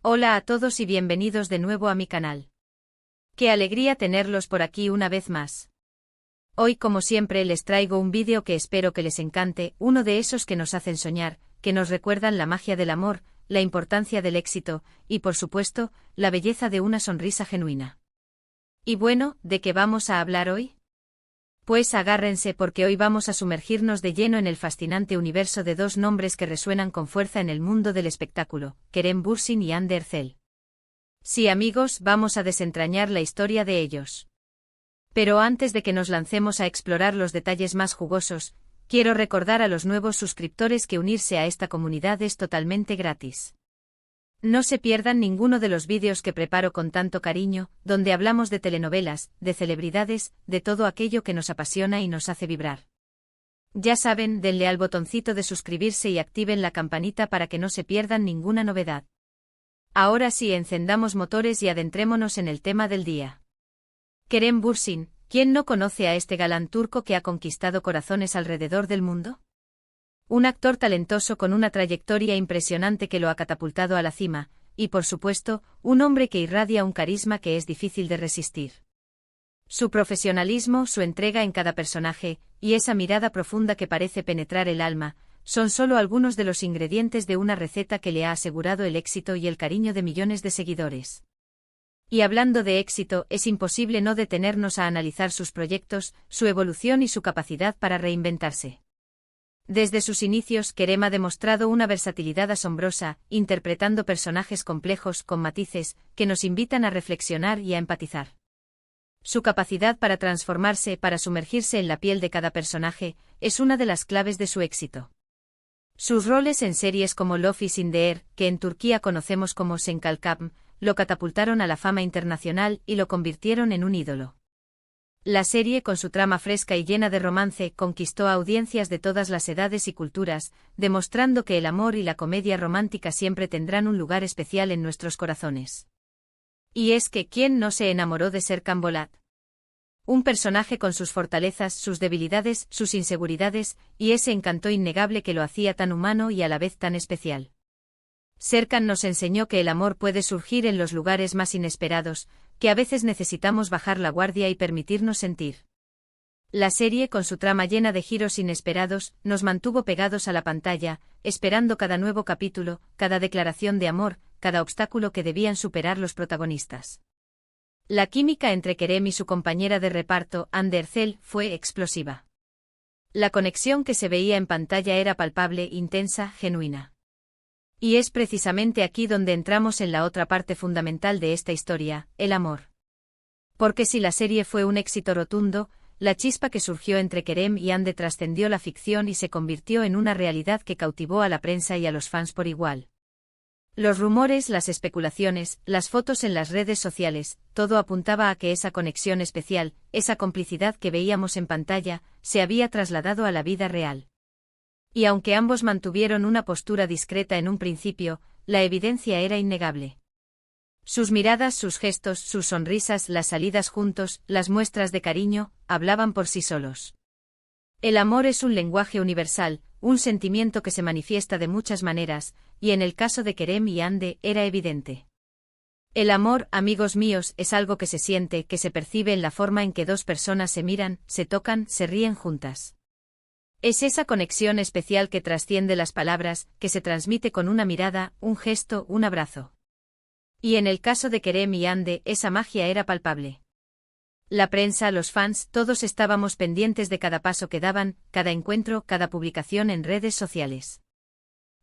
Hola a todos y bienvenidos de nuevo a mi canal. Qué alegría tenerlos por aquí una vez más. Hoy, como siempre, les traigo un vídeo que espero que les encante, uno de esos que nos hacen soñar, que nos recuerdan la magia del amor, la importancia del éxito, y por supuesto, la belleza de una sonrisa genuina. Y bueno, ¿de qué vamos a hablar hoy? Pues agárrense porque hoy vamos a sumergirnos de lleno en el fascinante universo de dos nombres que resuenan con fuerza en el mundo del espectáculo, Kerem Bürsin y Hande Erçel. Sí, amigos, vamos a desentrañar la historia de ellos. Pero antes de que nos lancemos a explorar los detalles más jugosos, quiero recordar a los nuevos suscriptores que unirse a esta comunidad es totalmente gratis. No se pierdan ninguno de los vídeos que preparo con tanto cariño, donde hablamos de telenovelas, de celebridades, de todo aquello que nos apasiona y nos hace vibrar. Ya saben, denle al botoncito de suscribirse y activen la campanita para que no se pierdan ninguna novedad. Ahora sí, encendamos motores y adentrémonos en el tema del día. Kerem Bürsin, ¿quién no conoce a este galán turco que ha conquistado corazones alrededor del mundo? Un actor talentoso con una trayectoria impresionante que lo ha catapultado a la cima, y por supuesto, un hombre que irradia un carisma que es difícil de resistir. Su profesionalismo, su entrega en cada personaje, y esa mirada profunda que parece penetrar el alma, son solo algunos de los ingredientes de una receta que le ha asegurado el éxito y el cariño de millones de seguidores. Y hablando de éxito, es imposible no detenernos a analizar sus proyectos, su evolución y su capacidad para reinventarse. Desde sus inicios, Kerem ha demostrado una versatilidad asombrosa, interpretando personajes complejos con matices que nos invitan a reflexionar y a empatizar. Su capacidad para transformarse, para sumergirse en la piel de cada personaje, es una de las claves de su éxito. Sus roles en series como Love is in the Air, que en Turquía conocemos como Sen Kalkam, lo catapultaron a la fama internacional y lo convirtieron en un ídolo. La serie, con su trama fresca y llena de romance, conquistó a audiencias de todas las edades y culturas, demostrando que el amor y la comedia romántica siempre tendrán un lugar especial en nuestros corazones. Y es que, ¿quién no se enamoró de Serkan Bolat? Un personaje con sus fortalezas, sus debilidades, sus inseguridades, y ese encanto innegable que lo hacía tan humano y a la vez tan especial. Serkan nos enseñó que el amor puede surgir en los lugares más inesperados, que a veces necesitamos bajar la guardia y permitirnos sentir. La serie, con su trama llena de giros inesperados, nos mantuvo pegados a la pantalla, esperando cada nuevo capítulo, cada declaración de amor, cada obstáculo que debían superar los protagonistas. La química entre Kerem y su compañera de reparto, Hande Erçel, fue explosiva. La conexión que se veía en pantalla era palpable, intensa, genuina. Y es precisamente aquí donde entramos en la otra parte fundamental de esta historia, el amor. Porque si la serie fue un éxito rotundo, la chispa que surgió entre Kerem y Hande trascendió la ficción y se convirtió en una realidad que cautivó a la prensa y a los fans por igual. Los rumores, las especulaciones, las fotos en las redes sociales, todo apuntaba a que esa conexión especial, esa complicidad que veíamos en pantalla, se había trasladado a la vida real. Y aunque ambos mantuvieron una postura discreta en un principio, la evidencia era innegable. Sus miradas, sus gestos, sus sonrisas, las salidas juntos, las muestras de cariño, hablaban por sí solos. El amor es un lenguaje universal, un sentimiento que se manifiesta de muchas maneras, y en el caso de Kerem y Hande era evidente. El amor, amigos míos, es algo que se siente, que se percibe en la forma en que dos personas se miran, se tocan, se ríen juntas. Es esa conexión especial que trasciende las palabras, que se transmite con una mirada, un gesto, un abrazo. Y en el caso de Kerem y Hande, esa magia era palpable. La prensa, los fans, todos estábamos pendientes de cada paso que daban, cada encuentro, cada publicación en redes sociales.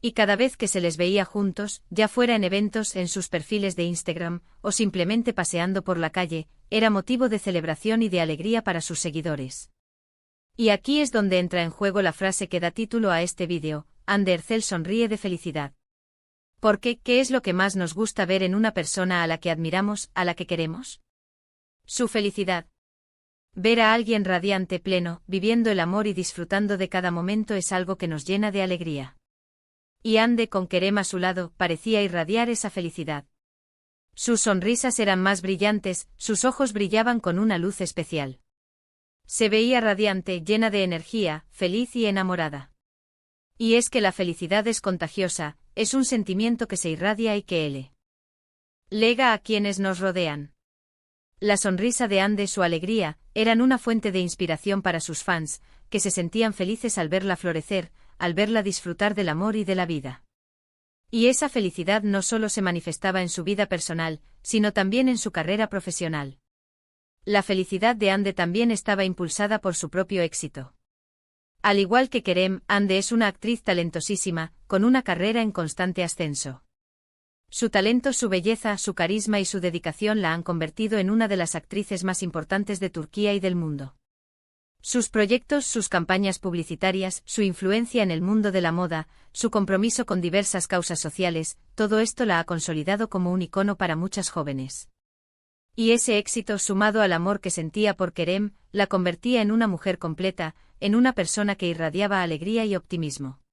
Y cada vez que se les veía juntos, ya fuera en eventos, en sus perfiles de Instagram, o simplemente paseando por la calle, era motivo de celebración y de alegría para sus seguidores. Y aquí es donde entra en juego la frase que da título a este vídeo, Hande Erçel sonríe de felicidad. Porque, ¿qué es lo que más nos gusta ver en una persona a la que admiramos, a la que queremos? Su felicidad. Ver a alguien radiante, pleno, viviendo el amor y disfrutando de cada momento es algo que nos llena de alegría. Y Hande, con Kerem a su lado, parecía irradiar esa felicidad. Sus sonrisas eran más brillantes, sus ojos brillaban con una luz especial. Se veía radiante, llena de energía, feliz y enamorada. Y es que la felicidad es contagiosa, es un sentimiento que se irradia y que ele. lega a quienes nos rodean. La sonrisa de Ande, su alegría, eran una fuente de inspiración para sus fans, que se sentían felices al verla florecer, al verla disfrutar del amor y de la vida. Y esa felicidad no solo se manifestaba en su vida personal, sino también en su carrera profesional. La felicidad de Ande también estaba impulsada por su propio éxito. Al igual que Kerem, Ande es una actriz talentosísima, con una carrera en constante ascenso. Su talento, su belleza, su carisma y su dedicación la han convertido en una de las actrices más importantes de Turquía y del mundo. Sus proyectos, sus campañas publicitarias, su influencia en el mundo de la moda, su compromiso con diversas causas sociales, todo esto la ha consolidado como un icono para muchas jóvenes. Y ese éxito, sumado al amor que sentía por Kerem, la convertía en una mujer completa, en una persona que irradiaba alegría y optimismo.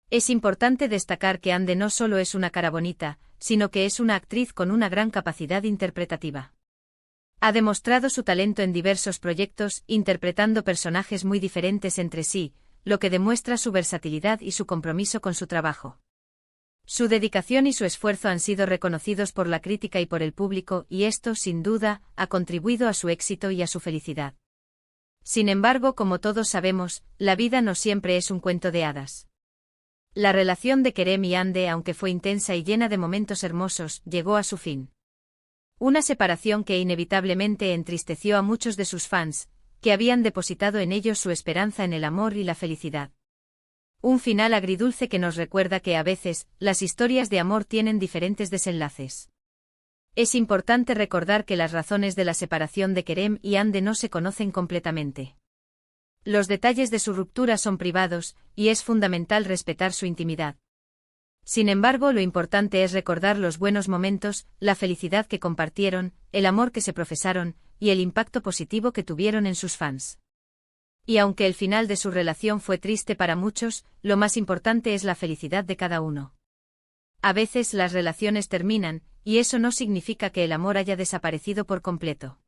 Es importante destacar que Ande no solo es una cara bonita, sino que es una actriz con una gran capacidad interpretativa. Ha demostrado su talento en diversos proyectos, interpretando personajes muy diferentes entre sí, lo que demuestra su versatilidad y su compromiso con su trabajo. Su dedicación y su esfuerzo han sido reconocidos por la crítica y por el público, y esto, sin duda, ha contribuido a su éxito y a su felicidad. Sin embargo, como todos sabemos, la vida no siempre es un cuento de hadas. La relación de Kerem y Ande, aunque fue intensa y llena de momentos hermosos, llegó a su fin. Una separación que inevitablemente entristeció a muchos de sus fans, que habían depositado en ellos su esperanza en el amor y la felicidad. Un final agridulce que nos recuerda que a veces, las historias de amor tienen diferentes desenlaces. Es importante recordar que las razones de la separación de Kerem y Ande no se conocen completamente. Los detalles de su ruptura son privados, y es fundamental respetar su intimidad. Sin embargo, lo importante es recordar los buenos momentos, la felicidad que compartieron, el amor que se profesaron, y el impacto positivo que tuvieron en sus fans. Y aunque el final de su relación fue triste para muchos, lo más importante es la felicidad de cada uno. A veces las relaciones terminan, y eso no significa que el amor haya desaparecido por completo.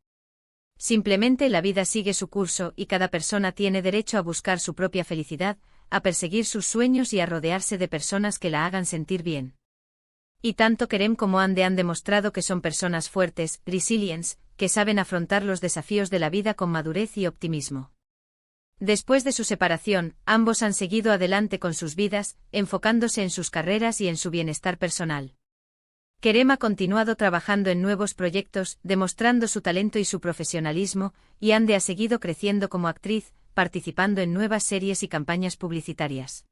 Simplemente la vida sigue su curso y cada persona tiene derecho a buscar su propia felicidad, a perseguir sus sueños y a rodearse de personas que la hagan sentir bien. Y tanto Kerem como Ande han demostrado que son personas fuertes, resilientes, que saben afrontar los desafíos de la vida con madurez y optimismo. Después de su separación, ambos han seguido adelante con sus vidas, enfocándose en sus carreras y en su bienestar personal. Kerem ha continuado trabajando en nuevos proyectos, demostrando su talento y su profesionalismo, y Ande ha seguido creciendo como actriz, participando en nuevas series y campañas publicitarias.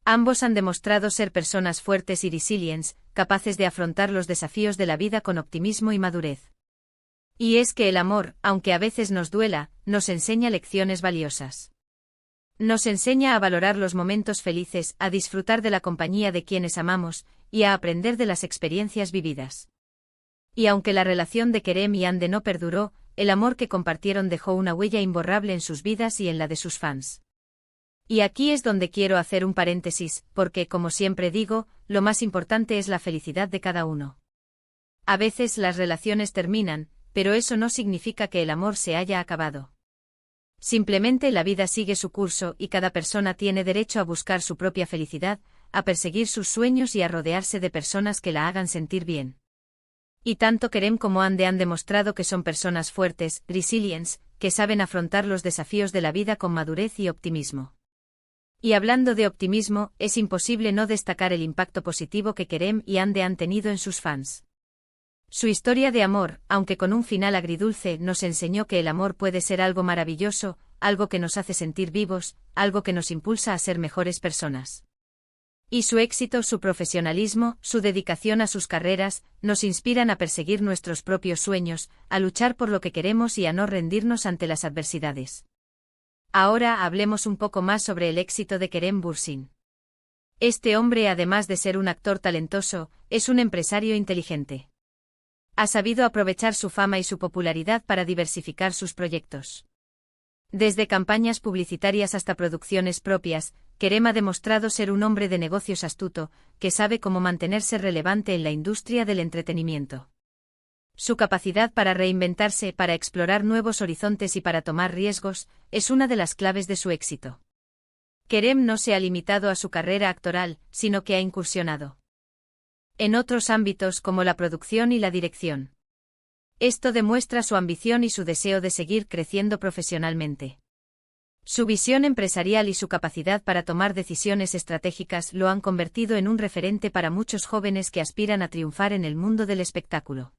Ambos han demostrado ser personas fuertes y resilientes, capaces de afrontar los desafíos de la vida con optimismo y madurez. Y es que el amor, aunque a veces nos duela, nos enseña lecciones valiosas. Nos enseña a valorar los momentos felices, a disfrutar de la compañía de quienes amamos, y a aprender de las experiencias vividas. Y aunque la relación de Kerem y Ande no perduró, el amor que compartieron dejó una huella imborrable en sus vidas y en la de sus fans. Y aquí es donde quiero hacer un paréntesis, porque, como siempre digo, lo más importante es la felicidad de cada uno. A veces las relaciones terminan, pero eso no significa que el amor se haya acabado. Simplemente la vida sigue su curso y cada persona tiene derecho a buscar su propia felicidad, a perseguir sus sueños y a rodearse de personas que la hagan sentir bien. Y tanto Kerem como Ande han demostrado que son personas fuertes, resilientes, que saben afrontar los desafíos de la vida con madurez y optimismo. Y hablando de optimismo, es imposible no destacar el impacto positivo que Kerem y Ande han tenido en sus fans. Su historia de amor, aunque con un final agridulce, nos enseñó que el amor puede ser algo maravilloso, algo que nos hace sentir vivos, algo que nos impulsa a ser mejores personas. Y su éxito, su profesionalismo, su dedicación a sus carreras, nos inspiran a perseguir nuestros propios sueños, a luchar por lo que queremos y a no rendirnos ante las adversidades. Ahora hablemos un poco más sobre el éxito de Kerem Bürsin. Este hombre, además de ser un actor talentoso, es un empresario inteligente. Ha sabido aprovechar su fama y su popularidad para diversificar sus proyectos. Desde campañas publicitarias hasta producciones propias, Kerem ha demostrado ser un hombre de negocios astuto, que sabe cómo mantenerse relevante en la industria del entretenimiento. Su capacidad para reinventarse, para explorar nuevos horizontes y para tomar riesgos, es una de las claves de su éxito. Kerem no se ha limitado a su carrera actoral, sino que ha incursionado en otros ámbitos como la producción y la dirección. Esto demuestra su ambición y su deseo de seguir creciendo profesionalmente. Su visión empresarial y su capacidad para tomar decisiones estratégicas lo han convertido en un referente para muchos jóvenes que aspiran a triunfar en el mundo del espectáculo.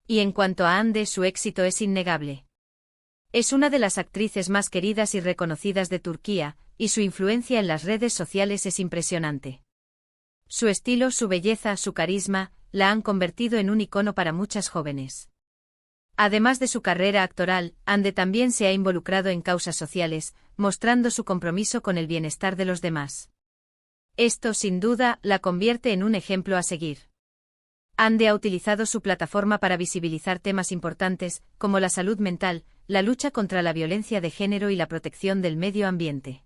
Y en cuanto a Hande, su éxito es innegable. Es una de las actrices más queridas y reconocidas de Turquía, y su influencia en las redes sociales es impresionante. Su estilo, su belleza, su carisma, la han convertido en un icono para muchas jóvenes. Además de su carrera actoral, Hande también se ha involucrado en causas sociales, mostrando su compromiso con el bienestar de los demás. Esto, sin duda, la convierte en un ejemplo a seguir. Hande ha utilizado su plataforma para visibilizar temas importantes, como la salud mental, la lucha contra la violencia de género y la protección del medio ambiente.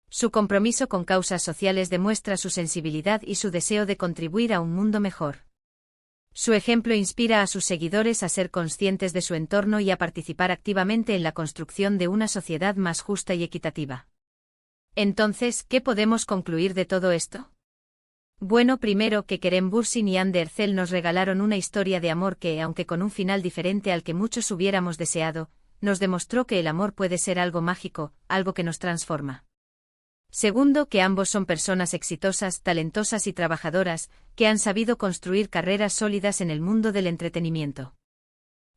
Su compromiso con causas sociales demuestra su sensibilidad y su deseo de contribuir a un mundo mejor. Su ejemplo inspira a sus seguidores a ser conscientes de su entorno y a participar activamente en la construcción de una sociedad más justa y equitativa. Entonces, ¿qué podemos concluir de todo esto? Bueno, primero que Kerem Bürsin y Hande Erçel nos regalaron una historia de amor que, aunque con un final diferente al que muchos hubiéramos deseado, nos demostró que el amor puede ser algo mágico, algo que nos transforma. Segundo, que ambos son personas exitosas, talentosas y trabajadoras, que han sabido construir carreras sólidas en el mundo del entretenimiento.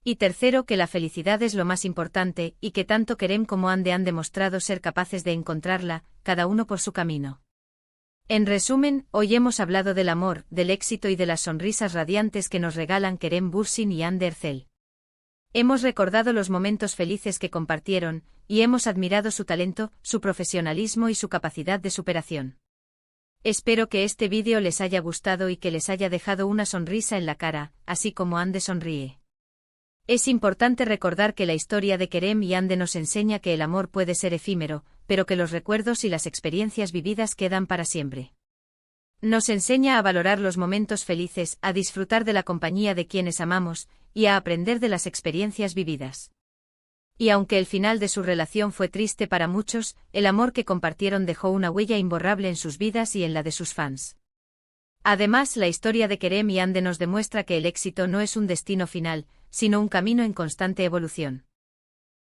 Y tercero, que la felicidad es lo más importante, y que tanto Kerem como Hande han demostrado ser capaces de encontrarla, cada uno por su camino. En resumen, hoy hemos hablado del amor, del éxito y de las sonrisas radiantes que nos regalan Kerem Bürsin y Hande Erçel. Hemos recordado los momentos felices que compartieron, y hemos admirado su talento, su profesionalismo y su capacidad de superación. Espero que este vídeo les haya gustado y que les haya dejado una sonrisa en la cara, así como Hande sonríe. Es importante recordar que la historia de Kerem y Hande nos enseña que el amor puede ser efímero, pero que los recuerdos y las experiencias vividas quedan para siempre. Nos enseña a valorar los momentos felices, a disfrutar de la compañía de quienes amamos, y a aprender de las experiencias vividas. Y aunque el final de su relación fue triste para muchos, el amor que compartieron dejó una huella imborrable en sus vidas y en la de sus fans. Además, la historia de Kerem y Hande nos demuestra que el éxito no es un destino final, sino un camino en constante evolución.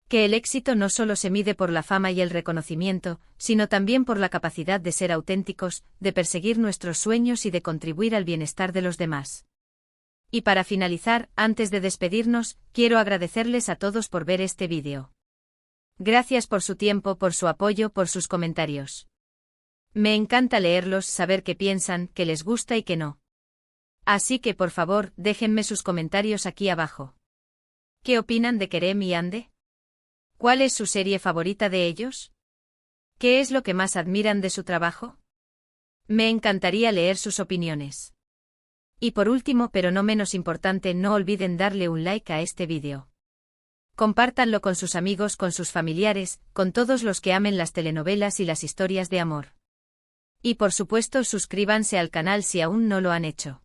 Que el éxito no solo se mide por la fama y el reconocimiento, sino también por la capacidad de ser auténticos, de perseguir nuestros sueños y de contribuir al bienestar de los demás. Y para finalizar, antes de despedirnos, quiero agradecerles a todos por ver este vídeo. Gracias por su tiempo, por su apoyo, por sus comentarios. Me encanta leerlos, saber qué piensan, qué les gusta y qué no. Así que por favor, déjenme sus comentarios aquí abajo. ¿Qué opinan de Kerem y Hande? ¿Cuál es su serie favorita de ellos? ¿Qué es lo que más admiran de su trabajo? Me encantaría leer sus opiniones. Y por último, pero no menos importante, no olviden darle un like a este vídeo. Compártanlo con sus amigos, con sus familiares, con todos los que amen las telenovelas y las historias de amor. Y por supuesto, suscríbanse al canal si aún no lo han hecho.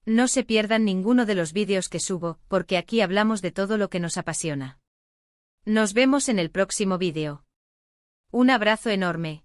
No se pierdan ninguno de los vídeos que subo, porque aquí hablamos de todo lo que nos apasiona. Nos vemos en el próximo vídeo. Un abrazo enorme.